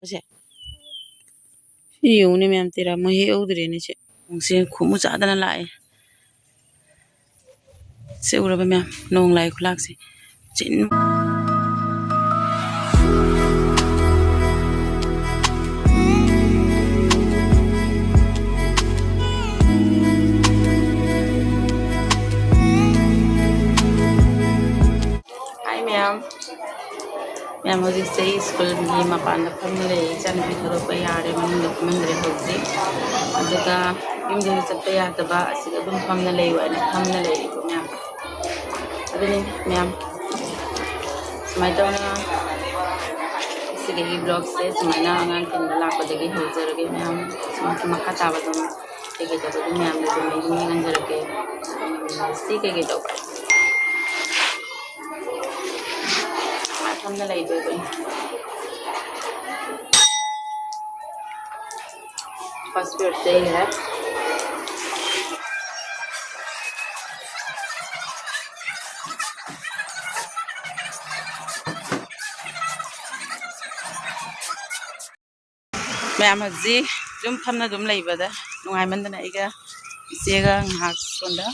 से यूने मैम तेरा मही उधरे ने से खुमु चादना लाए से उरब मैम नोंग लाए खुलाक से चिन हाय मैम मैम हजी से स्कूल की मपान फमले चन भी थोड़ा पे यारे मन मंदरे होती अदुका इमदे चप्पे यादबा असिगा दुम फमना ले वाने फमना ले को मैम अदुनी मैम समाइतोना सिगे ब्लॉग से समाइना अंगान किन लापदगी होजरगे मैम मखा ताबदम तेगे तबदु मैम ने तो मैं गंजरगे सिगे के तो फमना ले दो फर्स्ट पीरियड से ही है मैम हजी जुम फमना दुम लेबदा नुंगाइमंदना Eega इसेगा ngahak sonda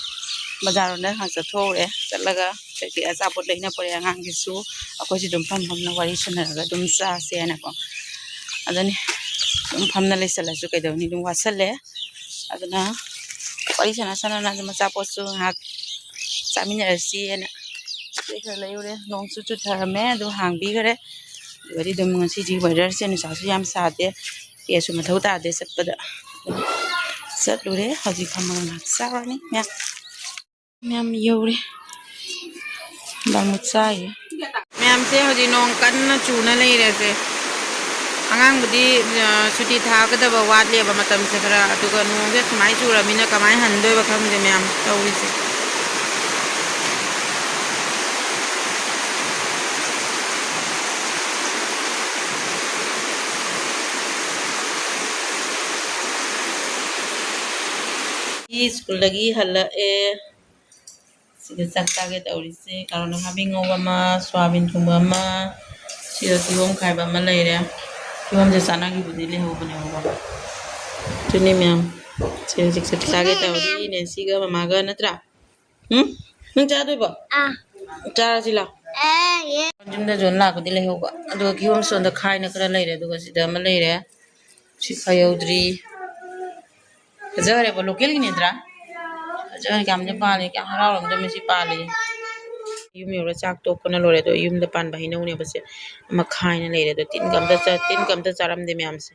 bazar ronda ngahak chathore chatlaga keke achapot leina pore angang gisu akoi si dum famna wari sunaraga dum cha se na ko adani dum famna leisala su kaidawni dum wasale adana wari sana na dum achapot su ngahak chaminara si na se leure nong chu chu tharame du hangbi gare wari dum ngasi ji weather se nu sa su yam sa de ये सुम थौ तादे चटपद चटलुरे हजी फमना Charani ma'am ma'am you're बामुचाई ma'am से हजी नोंग कन्ना चूना लेरे से आंगांग बुदी सुटी थागदब वाटलेब मतम से खरा अदुगा नोंग से समाई चूरमिना कमाई हंदोय बखंदे मैम तौरिसे स्कूल लगी हल्ला ए सिदा चक्ता के तौरी से कारण हाबिंगो बमा स्वाबिन थुंबमा सिदा तिवम खाइबा मा लेरे तिवम जे साना की बुदी ले हो बने हो तुनी मैम से चक्ता के तौरी ने सिगा ममा गा नत्रा नंग चा दोबो चारा सिला ये जुमदा जोन ला को दिले होगा अदो किवम सोंदा खाइ न करा लेरे दुगा सिदा मा लेरे सि खायौद्री जरे बो लोकल की निद्रा जरे काम ने पाले क्या हराव हम जमे सी पाले युम योरा चाक तो कोना लोरे तो युम द पान बहिनो ने बसे म खाइ न लेरे तो तीन कम त चारम दे मैम से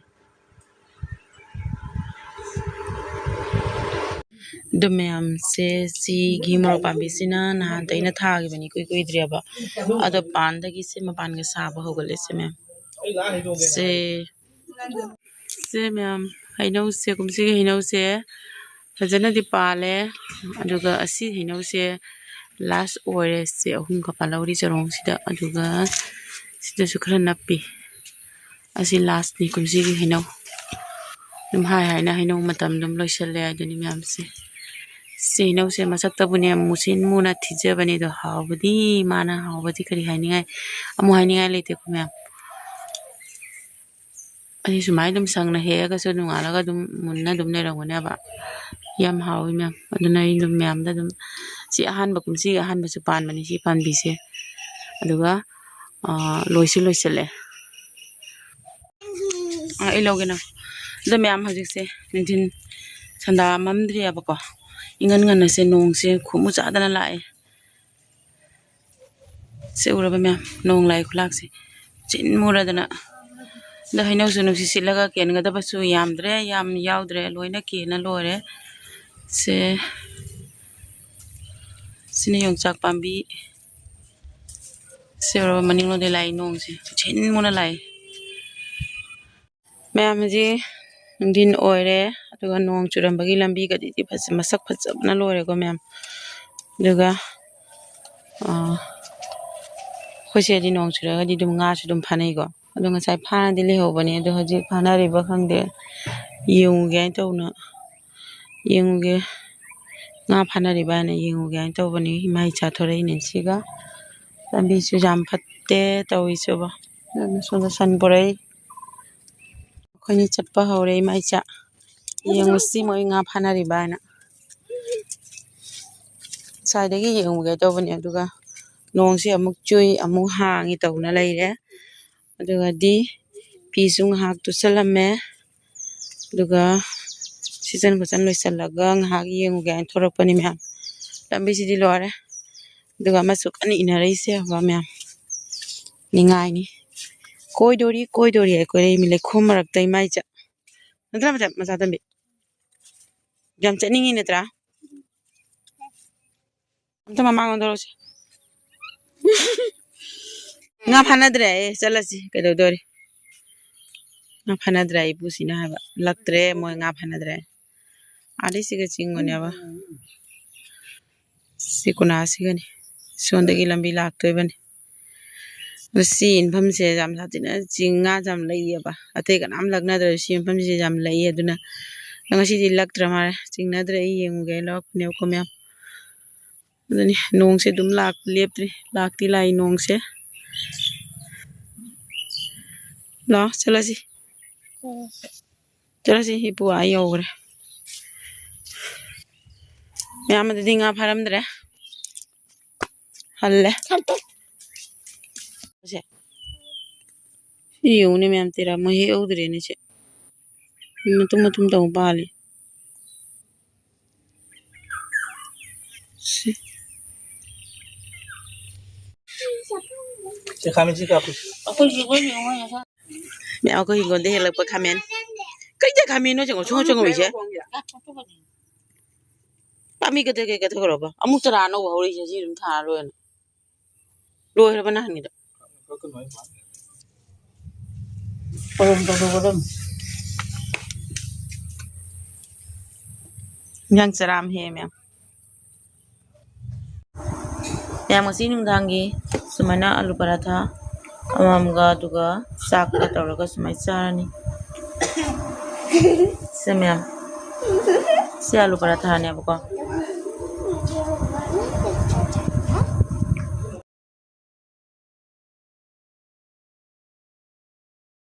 द मैम से सी घिमरो पाबी सिना ना तैना थागी बनी कोई द्रियाबा अद पान दगी से म पान के साब होगले से मैम से मैम हैनौ से कुमसी हैनौ से फजना दि पाले अदुगा असि हैनौ से लास्ट ओरे से अहुम का पालौरी चरोंग सिदा अदुगा सिदा सुखरा नपी असि लास्ट नि कुमसी gi हैनौ दum hai na हैनौ मतम दम लोइसले आदनि मैम से हैनौ से मसक तबुने मुसिन मुना थिजे बने दो हावदी माना हावदी करी हाइनिङाइ अमु हाइनिङाइ लेते को मैम अनि सुमाइ दम संगना हेगा सो नुंगालगा दम मुन्ना दम ने रंगने बा यम हावी मैम अदुना इ दम मैम दा दम सि अहान बकुम सि अहान बसु पान मनि सि पान बिसे अदुगा लोइसले ए लोगे ना द मैम हजिक से निदिन संदा ममद्रि अबको इंगन ngन से नोंग से खुमु चादना लाए से उरब मैम नोंग लाए खुलाक से चिन मुरदना द हैनौ सुनु सिलगा केनगा दबसु यामद्रे याम याउद्रे लोइना केना लोरे से सिने योंचाक पाम्बी से रो मनिंगलो दे लाई नोंग से छिन मुना लाई मैम जी दिन ओइरे अदुगा नोंग चुरंबगी लंबी गदि फस मसक फसबना लोरे को मैम दुगा खोसे दि नोंग चुरगा दि दुम nga सु दुम फानै को अदो ngasai फाना दि ले होबने अदो हजि फाना रिबा खंदे येंगुगे तौना येंगुगे nga फाना रिबा ने येंगुगे तौबने हिमाइ चाथोरै ने सिगा लंबी सु जाम फत्ते तौइ सुबा सोना सन परै ꯑꯩꯈꯣꯏꯅꯤ ꯆꯠꯄ ꯍꯧꯔꯦ ꯏꯃꯥ ꯏꯆꯥ ꯌꯦꯡꯉꯨꯁꯤ ꯃꯣꯏ ꯉꯥ ꯐꯥꯅꯔꯤꯕ ꯍꯥꯏꯅ ꯉꯁꯥꯏꯗꯒꯤ ꯌꯦꯡꯉꯨꯒꯦ ꯇꯧꯕꯅꯦ ꯑꯗꯨꯒ ꯅꯣꯡꯁꯦ ꯑꯃꯨꯛ ꯆꯨꯏ ꯑꯃꯨꯛ ꯍꯥꯡꯉꯤ ꯇꯧꯅ ꯂꯩꯔꯦ ꯑꯗꯨꯒꯗꯤ ꯐꯤꯁꯨ ꯉꯥꯏꯍꯥꯛ ꯇꯨꯁꯜꯂꯝꯃꯦ ꯑꯗꯨꯒ ꯁꯤꯖꯟ ꯈꯣꯠꯆꯟ ꯂꯣꯏꯁꯤꯜꯂꯒ ꯉꯥꯏꯍꯥꯛ ꯌꯦꯡꯉꯨꯒꯦ ꯍꯥꯏꯅ ꯊꯣꯔꯛꯄꯅꯤ ꯃꯌꯥꯝ ꯂꯝꯕꯤꯁꯤꯗꯤ ꯂꯣꯏꯔꯦ ꯑꯗꯨꯒ ꯑꯃꯁꯨ ꯀꯟꯅ ꯏꯟꯅꯔꯛꯏꯁꯦ ꯍꯕ ꯃꯌꯥꯝ ꯅꯤꯡꯉꯥꯏꯅꯤ ꯀꯣꯏꯗꯣꯔꯤ ꯀꯣꯏꯗꯣꯔꯤ ꯑꯩꯈꯣꯏ ꯂꯩꯈꯣꯝ ꯃꯔꯛꯇ ꯏꯃꯥ ꯏꯆꯥ ꯅꯠꯇ꯭ꯔꯥ ꯃꯆꯥ ꯇꯝꯕꯤ ꯌꯥꯝ ꯆꯠꯅꯤꯡꯉꯤ ꯅꯠꯇ꯭ꯔꯥ ꯑꯝꯇ ꯃꯃꯥꯡ ꯑꯣꯟꯊꯣꯔꯛꯁꯤ ꯉꯥ ꯐꯥꯅꯗ꯭ꯔꯦ ꯆꯠꯂꯁꯤ ꯀꯩꯗꯧꯗꯣꯔꯤ ꯉꯥ ꯐꯥꯅꯗ꯭ꯔꯦ ꯏꯄꯨꯁꯤꯅ ꯍꯥꯏꯕ ꯂꯛꯇ꯭ꯔꯦ ꯃꯣꯏ ꯉꯥ ꯐꯥꯅꯗ꯭ꯔꯦ ꯑꯥꯗꯩ ꯁꯤꯒ ꯆꯤꯡꯕꯅꯦꯕ ꯁꯤ ꯀꯣꯅꯥꯁꯤꯒꯅꯤ ꯁꯣꯟꯗꯒꯤ ꯂꯝꯕꯤ ꯂꯥꯛꯇꯣꯏꯕꯅꯤ ꯑꯗꯣ ꯁꯤ ꯃꯐꯝꯁꯦ ꯌꯥꯝ ꯁꯥꯊꯤꯅ ꯆꯤꯡ ꯉꯥꯁꯦ ꯌꯥꯝ ꯂꯩꯌꯦꯕ ꯑꯇꯩ ꯀꯅꯥꯝ ꯂꯛꯅꯗ꯭ꯔꯁꯨ ꯁꯤ ꯃꯐꯝꯁꯦ ꯌꯥꯝ ꯂꯩꯌꯦ ꯑꯗꯨꯅ ꯉꯁꯤꯗꯤ ꯂꯛꯇ꯭ꯔ ꯃꯥꯜꯂꯦ ꯆꯤꯡꯅꯗ꯭ꯔꯦ ꯑꯩ ꯌꯦꯡꯉꯨꯒꯦ ꯂꯧꯔꯛꯄꯅꯦꯕꯀꯣ ꯃꯌꯥꯝ ꯑꯗꯨꯅꯤ ꯅꯣꯡꯁꯦ ꯑꯗꯨꯝ ꯂꯦꯞꯇ꯭ꯔꯤ ꯂꯥꯛꯇꯤ ꯂꯥꯛꯏ ꯅꯣꯡꯁꯦ ꯂꯥꯛꯑꯣ ꯆꯠꯂꯁꯤ ꯆꯠꯂꯁꯤ ꯏꯄꯨ ꯑꯥ ꯌꯧꯈ꯭ꯔꯦ ꯃꯌꯥꯝ ꯑꯗꯨꯗꯤ ꯉꯥ ꯐꯥꯔꯝꯗ꯭ꯔꯦ ꯍꯜꯂꯦ ꯁꯤ ꯌꯦꯡꯉꯨꯅꯦ ꯃꯌꯥꯝ ꯇꯦꯔꯥ ꯃꯣꯏ ꯍꯦꯛꯍꯧꯗ꯭ꯔꯦꯅꯦ ꯁꯤ ꯃꯇꯨꯝ ꯃꯇꯨꯝ ꯇꯧ ꯄꯥꯜꯂꯤ ꯁꯤ ꯑꯩꯈꯣꯏ ꯍꯤꯡꯒꯣꯜꯗ ꯍꯦꯜꯂꯛꯄ ꯈꯥꯃꯦꯟ ꯀꯩꯗ ꯈꯥꯃꯦꯟꯅꯣ ꯆꯪꯉꯧ ꯆꯪꯉꯧꯏꯁꯦ ꯄꯥꯝꯕꯤ ꯀꯩ ꯀꯠꯊꯈ꯭ꯔꯕ ꯑꯃꯨꯛ ꯆꯔꯥ ꯑꯅꯧꯕ ꯍꯧꯔꯛꯏꯁꯦ ꯁꯤ ꯑꯗꯨꯝ ꯊꯥꯔ ꯂꯣꯏꯅ ꯂꯣꯏꯈ꯭ꯔꯕ ꯅꯍꯥꯟꯒꯤꯗ ꯏꯟꯖꯥꯡ ꯆꯔꯥ ꯑꯃ ꯍꯦꯛꯑꯦ ꯃꯌꯥꯝ ꯉꯁꯤ ꯅꯨꯡꯗꯥꯡꯒꯤ ꯁꯨꯃꯥꯏꯅ ꯑꯂꯨ ꯄꯔꯥꯊꯥ ꯑꯃꯃꯝꯒ ꯑꯗꯨꯒ ꯆꯥꯛꯀ ꯇꯧꯔꯒ ꯁꯨꯃꯥꯏꯅ ꯆꯥꯔꯅꯤ ꯁꯦ ꯃꯌꯥꯝ ꯁꯤ ꯑꯂꯨ ꯄꯔꯥꯊꯥꯅꯦꯕꯀꯣ